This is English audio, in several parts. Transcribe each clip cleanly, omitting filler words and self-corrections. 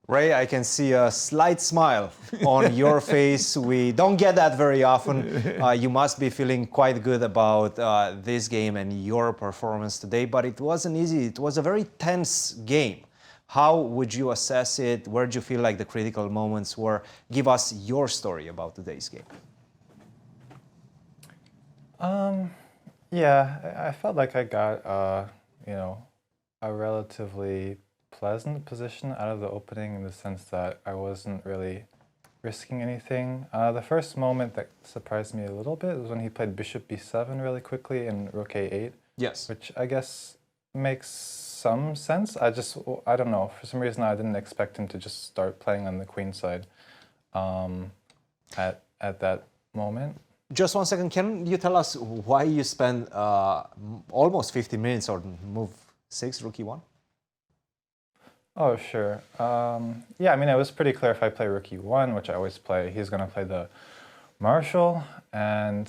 Ray, I can see a slight smile on your face. We don't get that very often. You must be feeling quite good about this game and your performance today, but it wasn't easy. It was a very tense game. How would you assess it? Where did you feel like the critical moments were? Give us your story about today's game. Yeah, I felt like I got, a relatively pleasant position out of the opening in the sense that I wasn't really risking anything. The first moment that surprised me a little bit was when he played bishop b7 really quickly and rook a8. Yes. Which I guess makes some sense. I don't know, for some reason I didn't expect him to just start playing on the queen side at that moment. Just 1 second, can you tell us why you spent almost 50 minutes on move 6, rook e1? Oh, sure. Yeah, I mean, it was pretty clear if I play rook e1, which I always play, he's going to play the marshal, and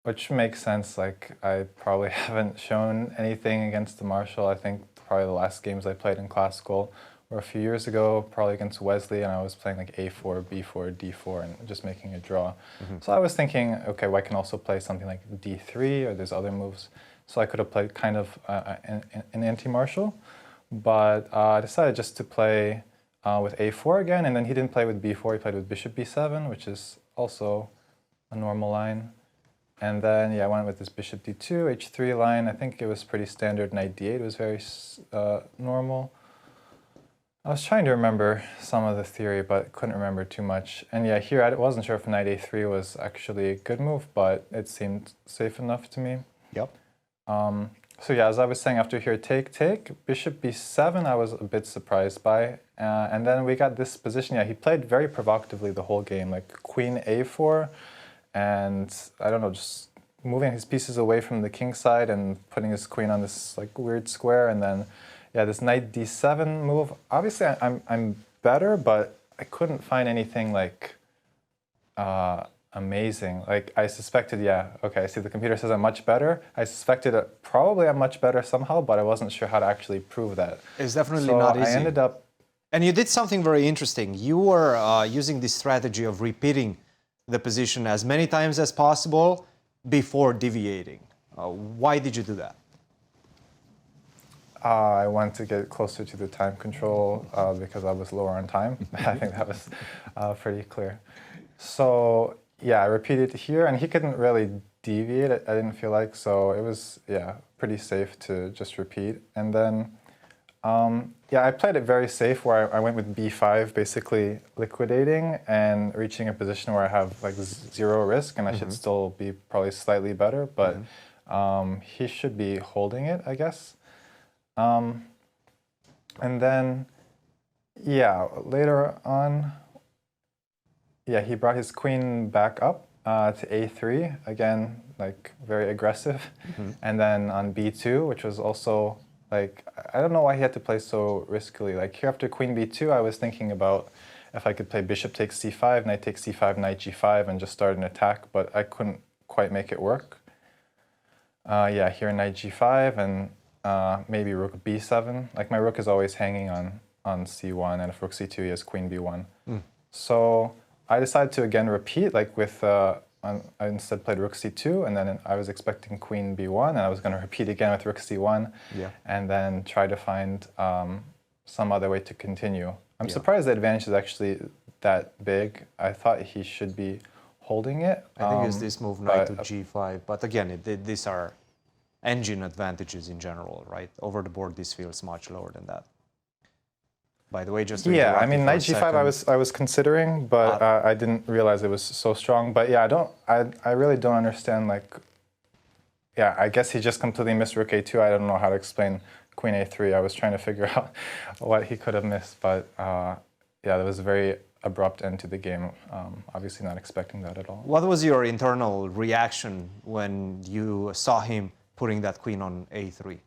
which makes sense. Like, I probably haven't shown anything against the marshal. I think probably the last games I played in classical were a few years ago, probably against Wesley, and I was playing like a4, b4, d4, and just making a draw. So I was thinking, okay, well, I can also play something like d3, or there's other moves. So I could have played kind of an anti-marshal, but I decided just to play with a4 again, and then he didn't play with b4, he played with bishop b7, which is also a normal line. And then, yeah, I went with this bishop d2, h3 line. I think it was pretty standard. Knight d8 was very normal. I was trying to remember some of the theory, but couldn't remember too much. And yeah, here I wasn't sure if knight a3 was actually a good move, but it seemed safe enough to me. Yep. So yeah, as I was saying, after here, take, bishop b7, I was a bit surprised by. And then we got this position. Yeah, he played very provocatively the whole game, like queen a4, and I don't know, just moving his pieces away from the king side and putting his queen on this like weird square, and then yeah, this knight d7 move. Obviously, I'm better, but I couldn't find anything like amazing. Like I suspected, yeah, okay, I see the computer says I'm much better. I suspected probably I'm much better somehow, but I wasn't sure how to actually prove that. It's definitely not easy. I ended up... And you did something very interesting. You were using this strategy of repeating the position as many times as possible before deviating. Why did you do that? I wanted to get closer to the time control because I was lower on time. I think that was pretty clear. So yeah, I repeated here, and he couldn't really deviate, I didn't feel like, so it was, yeah, pretty safe to just repeat. And then, yeah, I played it very safe where I went with b5, basically liquidating and reaching a position where I have like 0 risk, and I should still be probably slightly better, but he should be holding it, I guess. And then, yeah, later on, yeah, he brought his queen back up to a3, again, like very aggressive. And then on b2, which was also, like, I don't know why he had to play so riskily. Like here after queen b2, I was thinking about if I could play bishop takes c5, knight takes c5, knight g5, and just start an attack, but I couldn't quite make it work. Yeah, here knight g5, and maybe rook b7. Like my rook is always hanging on c1, and if rook c2, he has queen b1. So I decided to again repeat, like with, I instead played rook c2, and then I was expecting queen b1, and I was going to repeat again with rook c1, and then try to find some other way to continue. I'm surprised the advantage is actually that big. I thought he should be holding it. I think it's this move, knight to g5, but again, these are engine advantages in general, right? Over the board, this feels much lower than that. By the way, just to I mean, knight g5 I was considering, but I didn't realize it was so strong. But yeah, I really don't understand, like, yeah, I guess he just completely missed rook a2. I don't know how to explain queen a3. I was trying to figure out what he could have missed, but yeah, there was a very abrupt end to the game. Obviously not expecting that at all. What was your internal reaction when you saw him putting that queen on a3?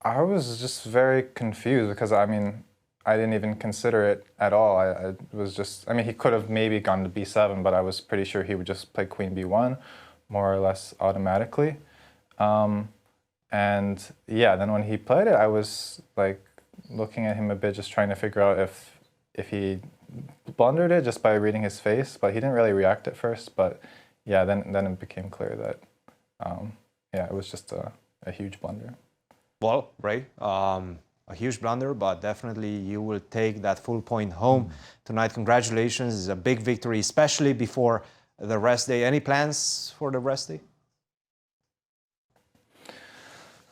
I was just very confused because, I mean, I didn't even consider it at all. I was just, I mean, he could have maybe gone to b7, but I was pretty sure he would just play queen b1 more or less automatically. And yeah, then when he played it, I was like looking at him a bit, just trying to figure out if he blundered it just by reading his face, but he didn't really react at first. But yeah, then it became clear that yeah, it was just a huge blunder. Well, Ray, a huge blunder, but definitely you will take that full point home tonight. Congratulations. It's a big victory, especially before the rest day. Any plans for the rest day?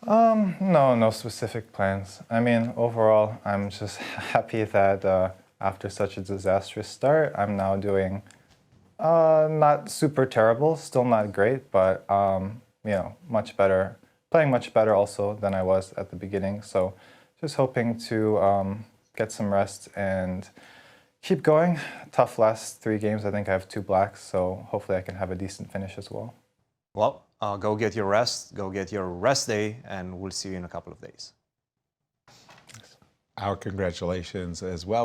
No specific plans. I mean, overall, I'm just happy that after such a disastrous start, I'm now doing not super terrible, still not great, but you know, much better, playing much better also than I was at the beginning. So just hoping to get some rest and keep going. Tough last 3 games. I think I have 2 blacks, so hopefully I can have a decent finish as well. Well, go get your rest, go get your rest day, and we'll see you in a couple of days. Our congratulations as well.